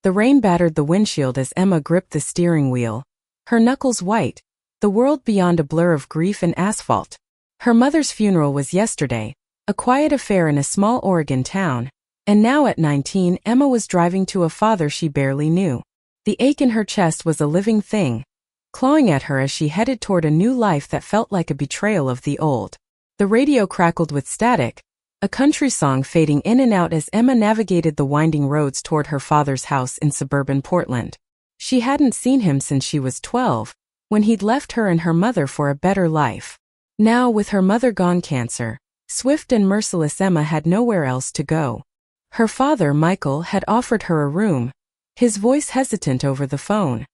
The rain battered the windshield as Emma gripped the steering wheel, her knuckles white, the world beyond a blur of grief and asphalt. Her mother's funeral was yesterday, a quiet affair in a small Oregon town, and now at 19 Emma was driving to a father she barely knew. The ache in her chest was a living thing, clawing at her as she headed toward a new life that felt like a betrayal of the old. The radio crackled with static, a country song fading in and out as Emma navigated the winding roads toward her father's house in suburban Portland. She hadn't seen him since she was 12, when he'd left her and her mother for a better life. Now, with her mother gone cancer, swift and merciless, Emma had nowhere else to go. Her father, Michael, had offered her a room, his voice hesitant over the phone.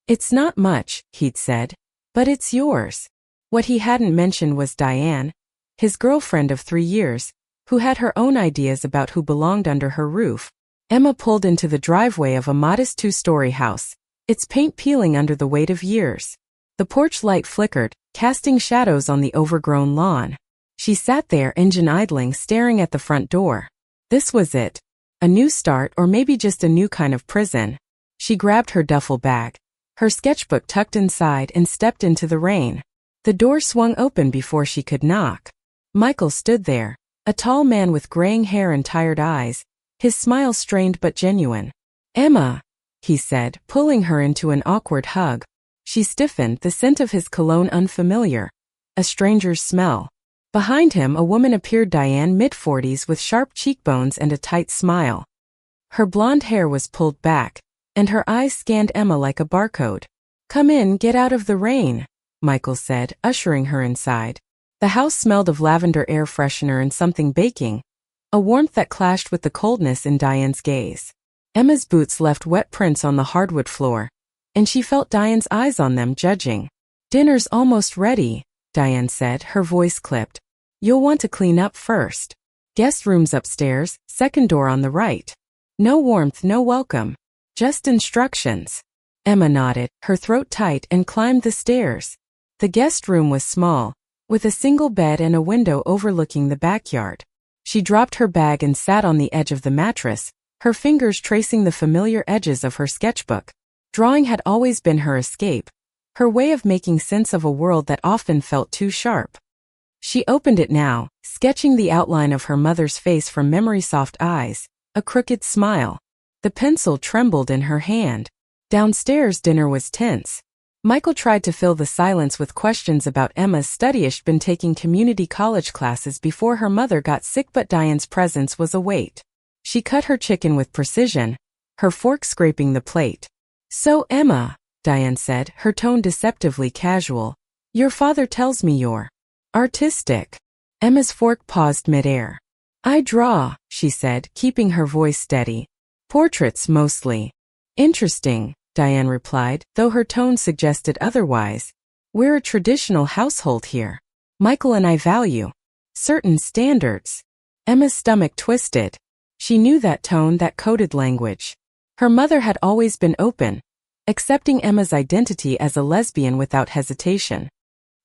"It's not much," he'd said, "but it's yours." What he hadn't mentioned was Diane, his girlfriend of 3 years, who had her own ideas about who belonged under her roof. Emma pulled into the driveway of a modest 2-story house, its paint peeling under the weight of years. The porch light flickered, casting shadows on the overgrown lawn. She sat there, engine idling, staring at the front door. This was it. A new start, or maybe just a new kind of prison. She grabbed her duffel bag, her sketchbook tucked inside, and stepped into the rain. The door swung open before she could knock. Michael stood there, a tall man with graying hair and tired eyes, his smile strained but genuine. "Emma," he said, pulling her into an awkward hug. She stiffened, the scent of his cologne unfamiliar, a stranger's smell. Behind him a woman appeared, Diane, mid-40s, with sharp cheekbones and a tight smile. Her blonde hair was pulled back, and her eyes scanned Emma like a barcode. "Come in, get out of the rain," Michael said, ushering her inside. The house smelled of lavender air freshener and something baking, a warmth that clashed with the coldness in Diane's gaze. Emma's boots left wet prints on the hardwood floor, and she felt Diane's eyes on them, judging. "Dinner's almost ready," Diane said, her voice clipped. "You'll want to clean up first. Guest room's upstairs, second door on the right. No warmth, no welcome. Just instructions." Emma nodded, her throat tight, and climbed the stairs. The guest room was small, with a single bed and a window overlooking the backyard. She dropped her bag and sat on the edge of the mattress, her fingers tracing the familiar edges of her sketchbook. Drawing had always been her escape, her way of making sense of a world that often felt too sharp. She opened it now, sketching the outline of her mother's face from memory-soft eyes, a crooked smile. The pencil trembled in her hand. Downstairs, dinner was tense. Michael tried to fill the silence with questions about Emma's study. She'd been taking community college classes before her mother got sick, but Diane's presence was a weight. She cut her chicken with precision, her fork scraping the plate. "So, Emma," Diane said, her tone deceptively casual, "your father tells me you're artistic." Emma's fork paused midair. "I draw," she said, keeping her voice steady. "Portraits, mostly." "Interesting," Diane replied, though her tone suggested otherwise. "We're a traditional household here. Michael and I value certain standards." Emma's stomach twisted. She knew that tone, that coded language. Her mother had always been open, accepting Emma's identity as a lesbian without hesitation.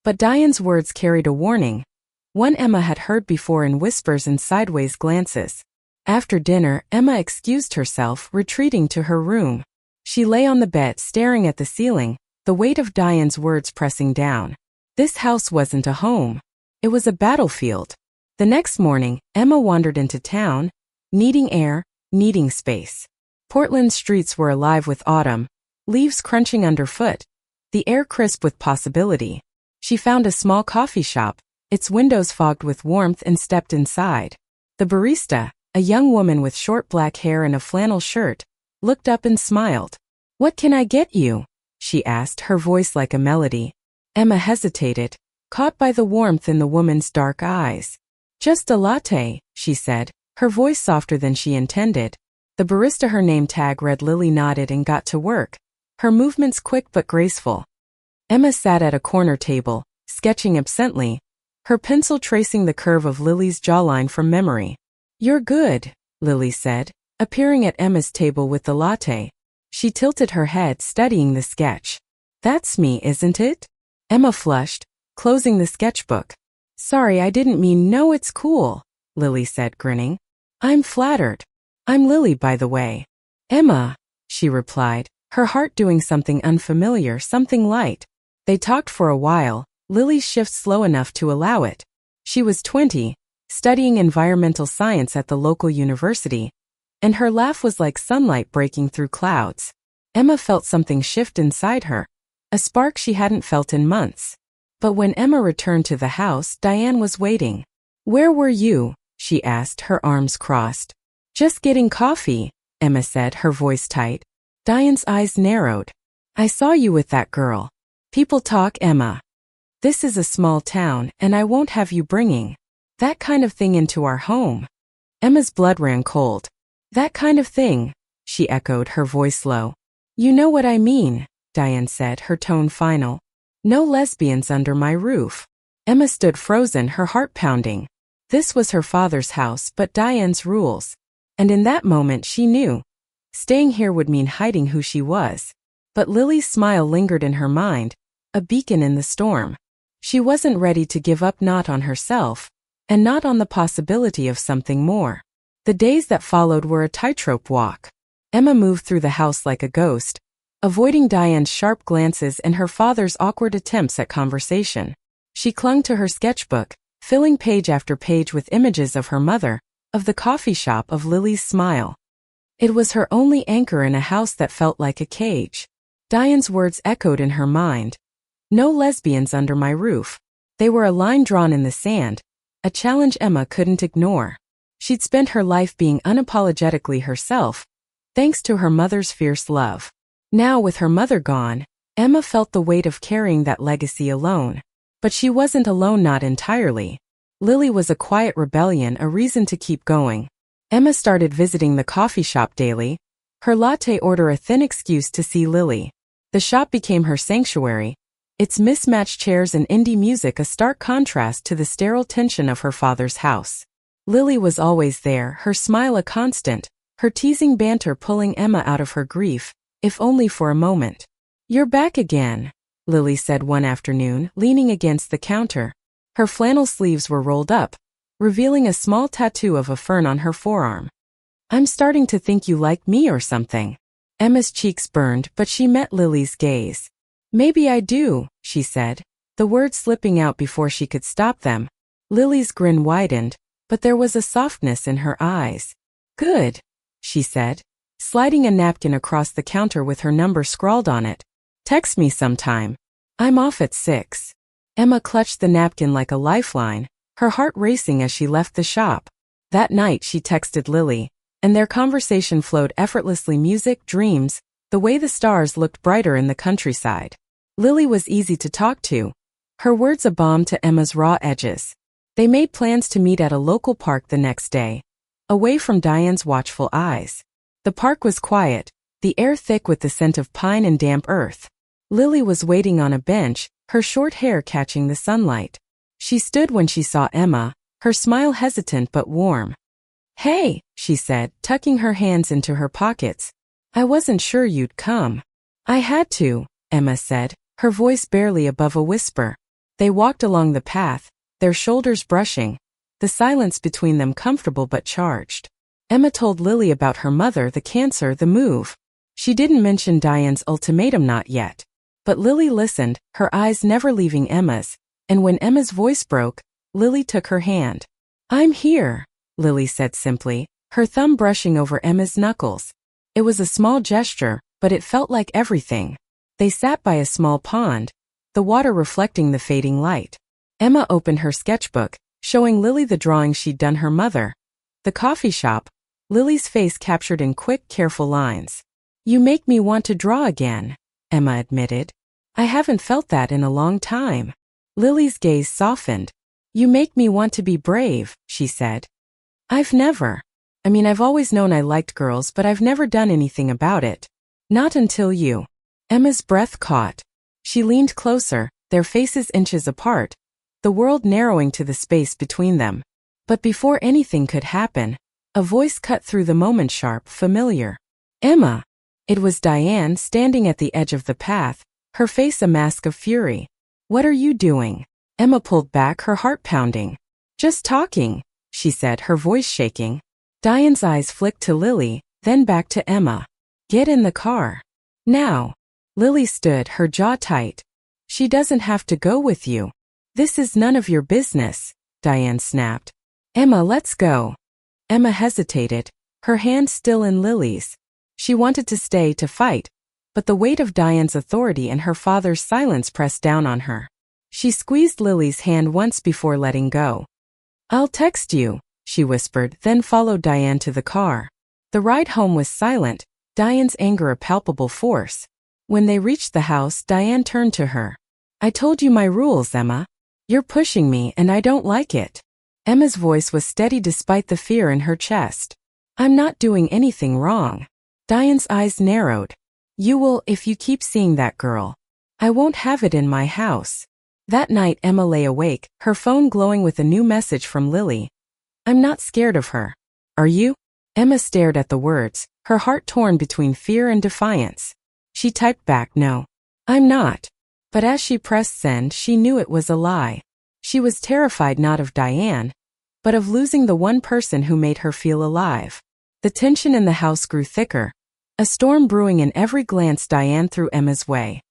But Diane's words carried a warning, one Emma had heard before in whispers and sideways glances. After dinner, Emma excused herself, retreating to her room. She lay on the bed, staring at the ceiling, the weight of Diane's words pressing down. This house wasn't a home. It was a battlefield. The next morning, Emma wandered into town, needing air, needing space. Portland's streets were alive with autumn, leaves crunching underfoot, the air crisp with possibility. She found a small coffee shop, its windows fogged with warmth, and stepped inside. The barista, a young woman with short black hair and a flannel shirt, looked up and smiled. "What can I get you?" she asked, her voice like a melody. Emma hesitated, caught by the warmth in the woman's dark eyes. "Just a latte," she said, her voice softer than she intended. The barista, her name tag read Lily, nodded and got to work, her movements quick but graceful. Emma sat at a corner table, sketching absently, her pencil tracing the curve of Lily's jawline from memory. "You're good," Lily said, appearing at Emma's table with the latte. She tilted her head, studying the sketch. "That's me, isn't it?" Emma flushed, closing the sketchbook. "Sorry, I didn't mean." "No, it's cool," Lily said, grinning. "I'm flattered. I'm Lily, by the way." "Emma," she replied, her heart doing something unfamiliar, something light. They talked for a while, Lily's shift slow enough to allow it. She was 20, studying environmental science at the local university, and her laugh was like sunlight breaking through clouds. Emma felt something shift inside her, a spark she hadn't felt in months. But when Emma returned to the house, Diane was waiting. "Where were you?" she asked, her arms crossed. "Just getting coffee," Emma said, her voice tight. Diane's eyes narrowed. "I saw you with that girl." "People talk, Emma. This is a small town, and I won't have you bringing that kind of thing into our home." Emma's blood ran cold. "That kind of thing," she echoed, her voice low. "You know what I mean," Diane said, her tone final. "No lesbians under my roof." Emma stood frozen, her heart pounding. This was her father's house, but Diane's rules. And in that moment she knew. Staying here would mean hiding who she was. But Lily's smile lingered in her mind, a beacon in the storm. She wasn't ready to give up, not on herself, and not on the possibility of something more. The days that followed were a tightrope walk. Emma moved through the house like a ghost, avoiding Diane's sharp glances and her father's awkward attempts at conversation. She clung to her sketchbook, filling page after page with images of her mother, of the coffee shop, of Lily's smile. It was her only anchor in a house that felt like a cage. Diane's words echoed in her mind. No lesbians under my roof. They were a line drawn in the sand, a challenge Emma couldn't ignore. She'd spent her life being unapologetically herself, thanks to her mother's fierce love. Now, with her mother gone, Emma felt the weight of carrying that legacy alone. But she wasn't alone, not entirely. Lily was a quiet rebellion, a reason to keep going. Emma started visiting the coffee shop daily, her latte order a thin excuse to see Lily. The shop became her sanctuary, its mismatched chairs and indie music a stark contrast to the sterile tension of her father's house. Lily was always there, her smile a constant, her teasing banter pulling Emma out of her grief, if only for a moment. "You're back again," Lily said one afternoon, leaning against the counter. Her flannel sleeves were rolled up, revealing a small tattoo of a fern on her forearm. "I'm starting to think you like me or something." Emma's cheeks burned, but she met Lily's gaze. "Maybe I do," she said, the words slipping out before she could stop them. Lily's grin widened, but there was a softness in her eyes. "Good," she said, sliding a napkin across the counter with her number scrawled on it. "Text me sometime. I'm off at 6. Emma clutched the napkin like a lifeline, her heart racing as she left the shop. That night she texted Lily, and their conversation flowed effortlessly, music, dreams, the way the stars looked brighter in the countryside. Lily was easy to talk to, her words a balm to Emma's raw edges. They made plans to meet at a local park the next day, away from Diane's watchful eyes. The park was quiet, the air thick with the scent of pine and damp earth. Lily was waiting on a bench, her short hair catching the sunlight. She stood when she saw Emma, her smile hesitant but warm. "Hey," she said, tucking her hands into her pockets. "I wasn't sure you'd come." "I had to," Emma said, her voice barely above a whisper. They walked along the path, their shoulders brushing, the silence between them comfortable but charged. Emma told Lily about her mother, the cancer, the move. She didn't mention Diane's ultimatum, not yet. But Lily listened, her eyes never leaving Emma's, and when Emma's voice broke, Lily took her hand. "I'm here," Lily said simply, her thumb brushing over Emma's knuckles. It was a small gesture, but it felt like everything. They sat by a small pond, the water reflecting the fading light. Emma opened her sketchbook, showing Lily the drawings she'd done her mother. The coffee shop, Lily's face captured in quick, careful lines. "You make me want to draw again," Emma admitted. "I haven't felt that in a long time." Lily's gaze softened. "You make me want to be brave," she said. I've always known I liked girls, but I've never done anything about it. Not until you." Emma's breath caught. She leaned closer, their faces inches apart, the world narrowing to the space between them. But before anything could happen, a voice cut through the moment, sharp, familiar. "Emma!" It was Diane, standing at the edge of the path, her face a mask of fury. "What are you doing?" Emma pulled back, her heart pounding. "Just talking," she said, her voice shaking. Diane's eyes flicked to Lily, then back to Emma. Get in the car. Now. Lily stood, her jaw tight. She doesn't have to go with you. This is none of your business, Diane snapped. Emma, let's go. Emma hesitated, her hand still in Lily's. She wanted to stay to fight, but the weight of Diane's authority and her father's silence pressed down on her. She squeezed Lily's hand once before letting go. I'll text you, she whispered, then followed Diane to the car. The ride home was silent, Diane's anger a palpable force. When they reached the house, Diane turned to her. I told you my rules, Emma. You're pushing me and I don't like it. Emma's voice was steady despite the fear in her chest. I'm not doing anything wrong. Diane's eyes narrowed. You will if you keep seeing that girl. I won't have it in my house. That night Emma lay awake, her phone glowing with a new message from Lily. I'm not scared of her. Are you? Emma stared at the words, her heart torn between fear and defiance. She typed back, no. I'm not. But as she pressed send, she knew it was a lie. She was terrified not of Diane, but of losing the one person who made her feel alive. The tension in the house grew thicker, a storm brewing in every glance Diane threw Emma's way.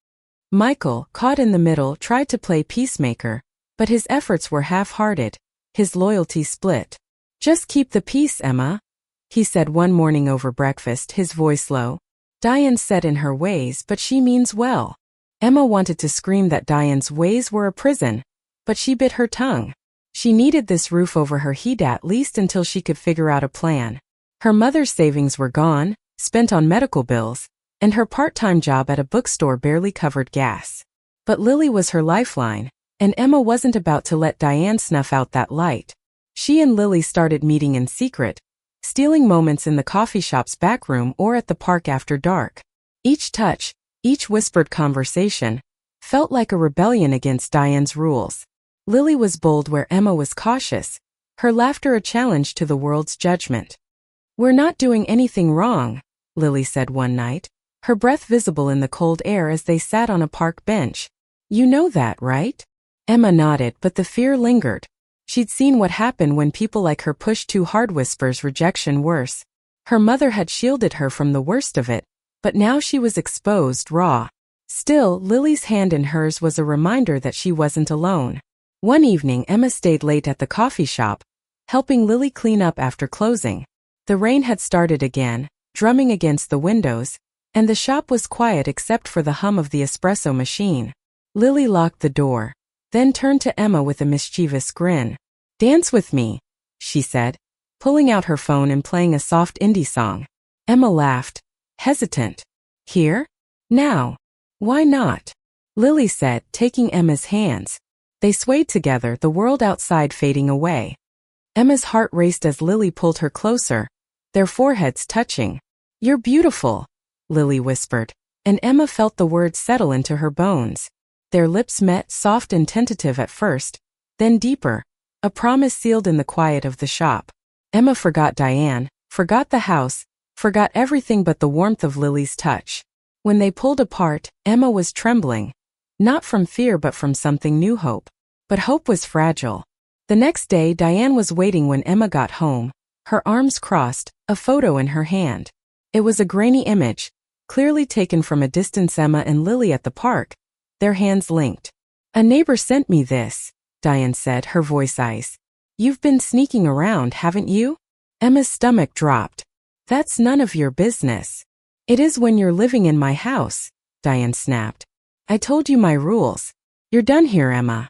Michael, caught in the middle, tried to play peacemaker, but his efforts were half-hearted, his loyalty split. Just keep the peace, Emma, he said one morning over breakfast, his voice low. Diane's set in her ways, but she means well. Emma wanted to scream that Diane's ways were a prison, but she bit her tongue. She needed this roof over her head at least until she could figure out a plan. Her mother's savings were gone, spent on medical bills, and her part-time job at a bookstore barely covered gas. But Lily was her lifeline, and Emma wasn't about to let Diane snuff out that light. She and Lily started meeting in secret, stealing moments in the coffee shop's back room or at the park after dark. Each touch, each whispered conversation, felt like a rebellion against Diane's rules. Lily was bold where Emma was cautious, her laughter a challenge to the world's judgment. We're not doing anything wrong, Lily said one night, her breath visible in the cold air as they sat on a park bench. You know that, right? Emma nodded, but the fear lingered. She'd seen what happened when people like her pushed too hard, whispers, rejection worse. Her mother had shielded her from the worst of it, but now she was exposed, raw. Still, Lily's hand in hers was a reminder that she wasn't alone. One evening Emma stayed late at the coffee shop, helping Lily clean up after closing. The rain had started again, drumming against the windows, and the shop was quiet except for the hum of the espresso machine. Lily locked the door, then turned to Emma with a mischievous grin. Dance with me, she said, pulling out her phone and playing a soft indie song. Emma laughed, hesitant. Here? Now? Why not? Lily said, taking Emma's hands. They swayed together, the world outside fading away. Emma's heart raced as Lily pulled her closer, their foreheads touching. You're beautiful, Lily whispered, and Emma felt the words settle into her bones. Their lips met, soft and tentative at first, then deeper, a promise sealed in the quiet of the shop. Emma forgot Diane, forgot the house, forgot everything but the warmth of Lily's touch. When they pulled apart, Emma was trembling. Not from fear but from something new, hope. But hope was fragile. The next day Diane was waiting when Emma got home, her arms crossed, a photo in her hand. It was a grainy image, clearly taken from a distance. Emma and Lily at the park, their hands linked. A neighbor sent me this, Diane said, her voice ice. You've been sneaking around, haven't you? Emma's stomach dropped. That's none of your business. It is when you're living in my house, Diane snapped. I told you my rules. You're done here, Emma.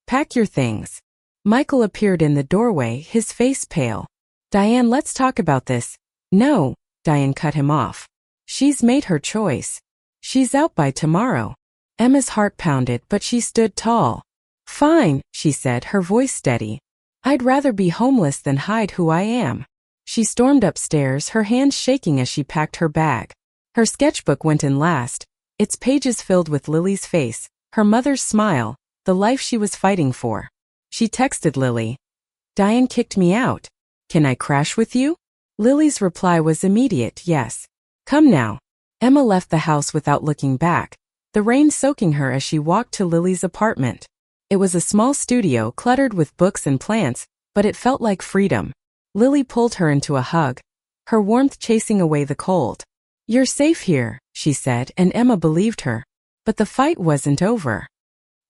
Pack your things. Michael appeared in the doorway, his face pale. Diane, let's talk about this. No, Diane cut him off. She's made her choice. She's out by tomorrow. Emma's heart pounded, but she stood tall. Fine, she said, her voice steady. I'd rather be homeless than hide who I am. She stormed upstairs, her hands shaking as she packed her bag. Her sketchbook went in last, its pages filled with Lily's face, her mother's smile, the life she was fighting for. She texted Lily. Diane kicked me out. Can I crash with you? Lily's reply was immediate, yes. Come now. Emma left the house without looking back, the rain soaking her as she walked to Lily's apartment. It was a small studio cluttered with books and plants, but it felt like freedom. Lily pulled her into a hug, her warmth chasing away the cold. "You're safe here," she said, and Emma believed her. But the fight wasn't over.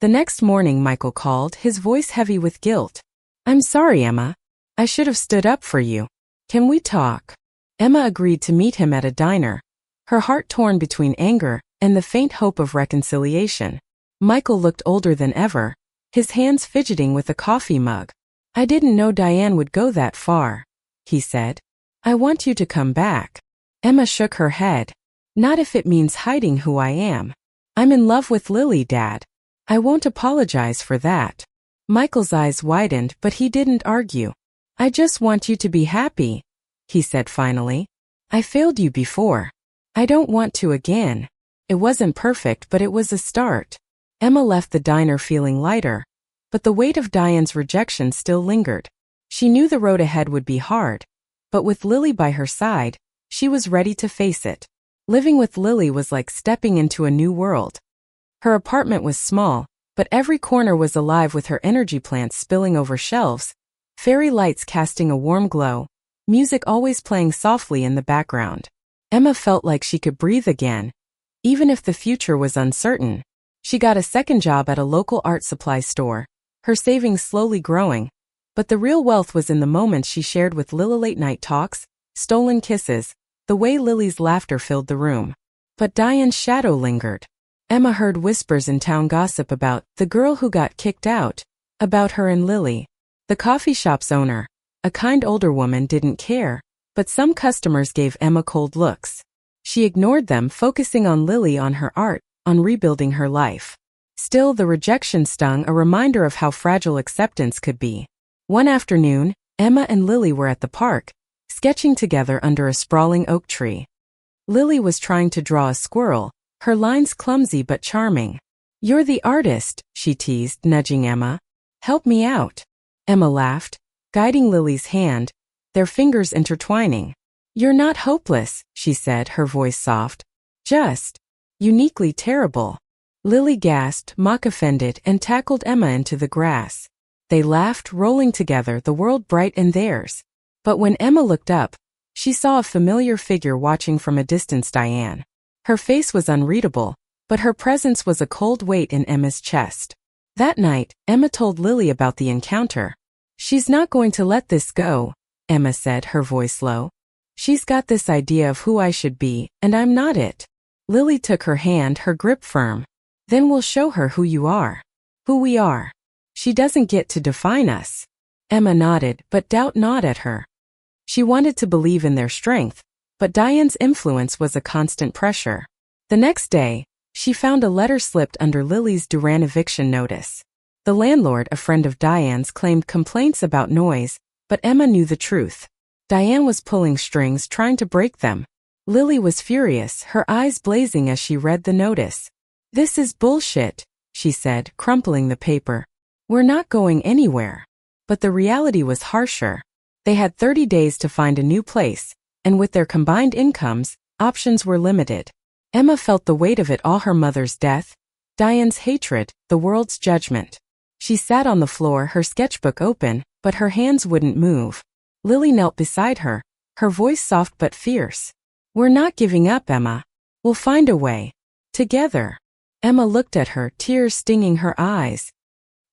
The next morning Michael called, his voice heavy with guilt. "I'm sorry, Emma. I should have stood up for you. Can we talk?" Emma agreed to meet him at a diner, her heart torn between anger and the faint hope of reconciliation. Michael looked older than ever, his hands fidgeting with a coffee mug. "I didn't know Diane would go that far," he said. "I want you to come back." Emma shook her head. "Not if it means hiding who I am. I'm in love with Lily, Dad. I won't apologize for that." Michael's eyes widened, but he didn't argue. "I just want you to be happy," he said finally. "I failed you before. I don't want to again." It wasn't perfect, but it was a start. Emma left the diner feeling lighter, but the weight of Diane's rejection still lingered. She knew the road ahead would be hard, but with Lily by her side, she was ready to face it. Living with Lily was like stepping into a new world. Her apartment was small, but every corner was alive with her energy plants spilling over shelves, fairy lights casting a warm glow, music always playing softly in the background. Emma felt like she could breathe again, even if the future was uncertain. She got a second job at a local art supply store, her savings slowly growing, but the real wealth was in the moments she shared with Lily, late-night talks, stolen kisses, the way Lily's laughter filled the room. But Diane's shadow lingered. Emma heard whispers in town gossip about the girl who got kicked out, about her and Lily. The coffee shop's owner, a kind older woman, didn't care, but some customers gave Emma cold looks. She ignored them, focusing on Lily, on her art, on rebuilding her life. Still, the rejection stung, a reminder of how fragile acceptance could be. One afternoon, Emma and Lily were at the park, sketching together under a sprawling oak tree. Lily was trying to draw a squirrel, her lines clumsy but charming. "You're the artist," she teased, nudging Emma. "Help me out." Emma laughed, guiding Lily's hand, their fingers intertwining. "You're not hopeless," she said, her voice soft. "Just uniquely terrible." Lily gasped, mock-offended, and tackled Emma into the grass. They laughed, rolling together, the world bright in theirs. But when Emma looked up, she saw a familiar figure watching from a distance, Diane. Her face was unreadable, but her presence was a cold weight in Emma's chest. That night, Emma told Lily about the encounter. "She's not going to let this go," Emma said, her voice low. "She's got this idea of who I should be, and I'm not it." Lily took her hand, her grip firm. "Then we'll show her who you are. Who we are. She doesn't get to define us." Emma nodded, but doubt gnawed at her. She wanted to believe in their strength, but Diane's influence was a constant pressure. The next day, she found a letter slipped under Lily's Duran eviction notice. The landlord, a friend of Diane's, claimed complaints about noise, but Emma knew the truth. Diane was pulling strings, trying to break them. Lily was furious, her eyes blazing as she read the notice. "This is bullshit," she said, crumpling the paper. "We're not going anywhere." But the reality was harsher. They had 30 days to find a new place, and with their combined incomes, options were limited. Emma felt the weight of it all: her mother's death, Diane's hatred, the world's judgment. She sat on the floor, her sketchbook open, but her hands wouldn't move. Lily knelt beside her, her voice soft but fierce. "We're not giving up, Emma. We'll find a way. Together." Emma looked at her, tears stinging her eyes.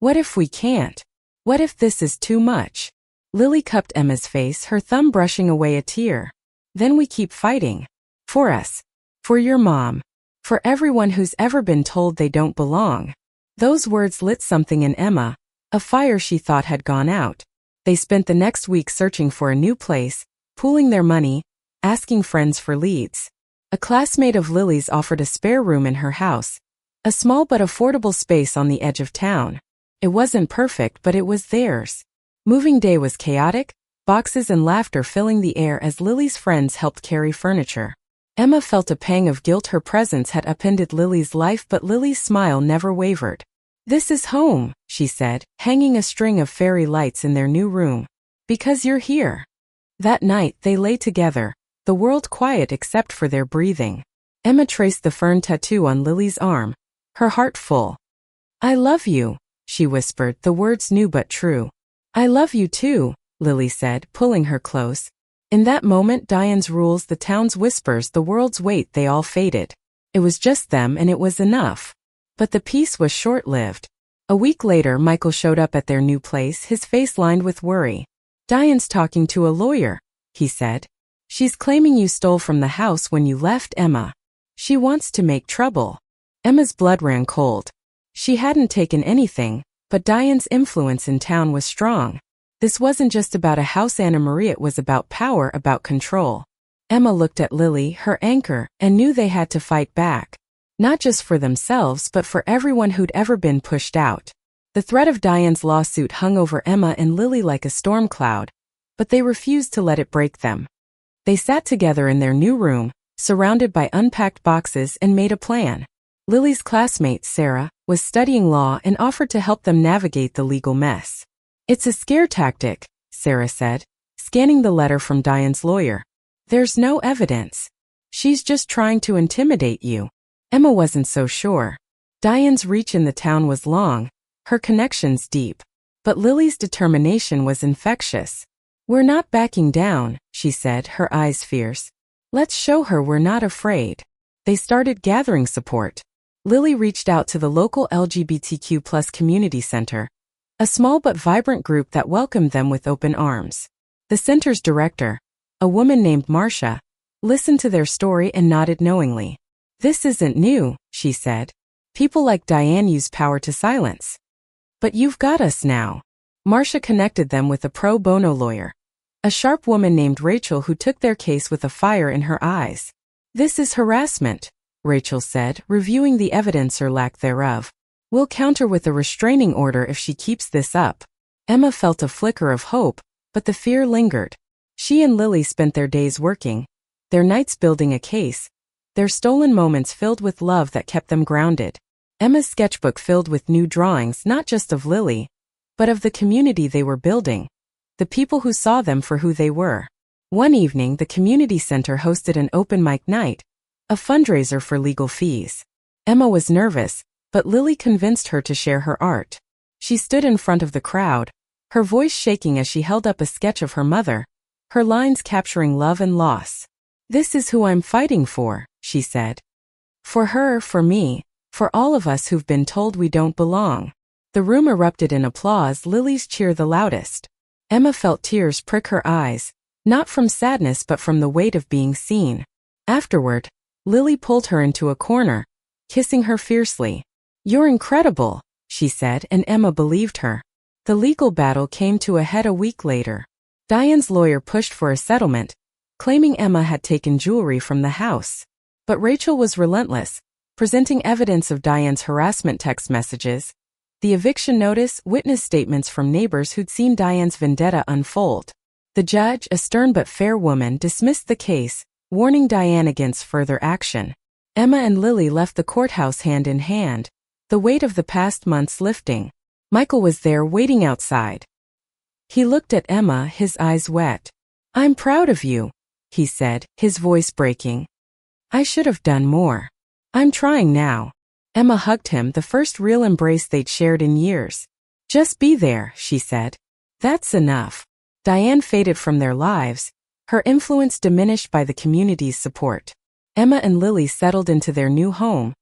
"What if we can't? What if this is too much?" Lily cupped Emma's face, her thumb brushing away a tear. "Then we keep fighting. For us. For your mom. For everyone who's ever been told they don't belong." Those words lit something in Emma, a fire she thought had gone out. They spent the next week searching for a new place, pooling their money, asking friends for leads. A classmate of Lily's offered a spare room in her house, a small but affordable space on the edge of town. It wasn't perfect, but it was theirs. Moving day was chaotic, boxes and laughter filling the air as Lily's friends helped carry furniture. Emma felt a pang of guilt. Her presence had upended Lily's life, but Lily's smile never wavered. "This is home," she said, hanging a string of fairy lights in their new room. "Because you're here." That night, they lay together, the world quiet except for their breathing. Emma traced the fern tattoo on Lily's arm, her heart full. "I love you," she whispered, the words new but true. "I love you too," Lily said, pulling her close. In that moment, Diane's rules, the town's whispers, the world's weight, they all faded. It was just them, and it was enough. But the peace was short-lived. A week later, Michael showed up at their new place, his face lined with worry. "Diane's talking to a lawyer," he said. "She's claiming you stole from the house when you left, Emma. She wants to make trouble." Emma's blood ran cold. She hadn't taken anything, but Diane's influence in town was strong. This wasn't just about a house Anna Marie, it was about power, about control. Emma looked at Lily, her anchor, and knew they had to fight back. Not just for themselves, but for everyone who'd ever been pushed out. The threat of Diane's lawsuit hung over Emma and Lily like a storm cloud, but they refused to let it break them. They sat together in their new room, surrounded by unpacked boxes, and made a plan. Lily's classmate, Sarah, was studying law and offered to help them navigate the legal mess. "It's a scare tactic," Sarah said, scanning the letter from Diane's lawyer. "There's no evidence. She's just trying to intimidate you." Emma wasn't so sure. Diane's reach in the town was long, her connections deep. But Lily's determination was infectious. "We're not backing down," she said, her eyes fierce. "Let's show her we're not afraid." They started gathering support. Lily reached out to the local LGBTQ+ community center, a small but vibrant group that welcomed them with open arms. The center's director, a woman named Marcia, listened to their story and nodded knowingly. "This isn't new," she said. "People like Diane use power to silence. But you've got us now." Marcia connected them with a pro bono lawyer, a sharp woman named Rachel who took their case with a fire in her eyes. "This is harassment," Rachel said, reviewing the evidence or lack thereof. "We'll counter with a restraining order if she keeps this up." Emma felt a flicker of hope, but the fear lingered. She and Lily spent their days working, their nights building a case, their stolen moments filled with love that kept them grounded. Emma's sketchbook filled with new drawings not just of Lily, but of the community they were building, the people who saw them for who they were. One evening, the community center hosted an open mic night, a fundraiser for legal fees. Emma was nervous, but Lily convinced her to share her art. She stood in front of the crowd, her voice shaking as she held up a sketch of her mother, her lines capturing love and loss. "This is who I'm fighting for," she said. "For her, for me, for all of us who've been told we don't belong." The room erupted in applause, Lily's cheer the loudest. Emma felt tears prick her eyes, not from sadness but from the weight of being seen. Afterward, Lily pulled her into a corner, kissing her fiercely. "You're incredible," she said, and Emma believed her. The legal battle came to a head a week later. Diane's lawyer pushed for a settlement, claiming Emma had taken jewelry from the house. But Rachel was relentless, presenting evidence of Diane's harassment, text messages, the eviction notice, witness statements from neighbors who'd seen Diane's vendetta unfold. The judge, a stern but fair woman, dismissed the case, warning Diane against further action. Emma and Lily left the courthouse hand in hand, the weight of the past months lifting. Michael was there waiting outside. He looked at Emma, his eyes wet. "I'm proud of you," he said, his voice breaking. "I should have done more. I'm trying now." Emma hugged him, the first real embrace they'd shared in years. "Just be there," she said. "That's enough." Diane faded from their lives, her influence diminished by the community's support. Emma and Lily settled into their new home,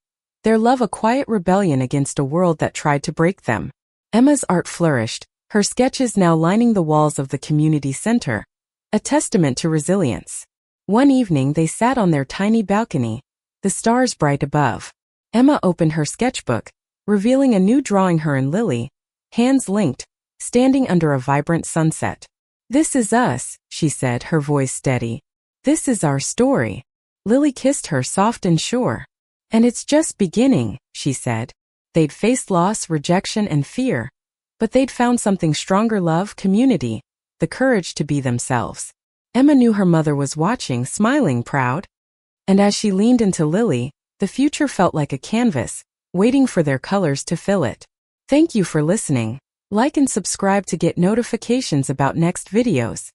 their love a quiet rebellion against a world that tried to break them. Emma's art flourished, her sketches now lining the walls of the community center, a testament to resilience. One evening they sat on their tiny balcony, the stars bright above. Emma opened her sketchbook, revealing a new drawing, her and Lily, hands linked, standing under a vibrant sunset. "This is us," she said, her voice steady. "This is our story." Lily kissed her, soft and sure. "And it's just beginning," she said. They'd faced loss, rejection, and fear, but they'd found something stronger: love, community, the courage to be themselves. Emma knew her mother was watching, smiling, proud. And as she leaned into Lily, the future felt like a canvas, waiting for their colors to fill it. Thank you for listening. Like and subscribe to get notifications about next videos.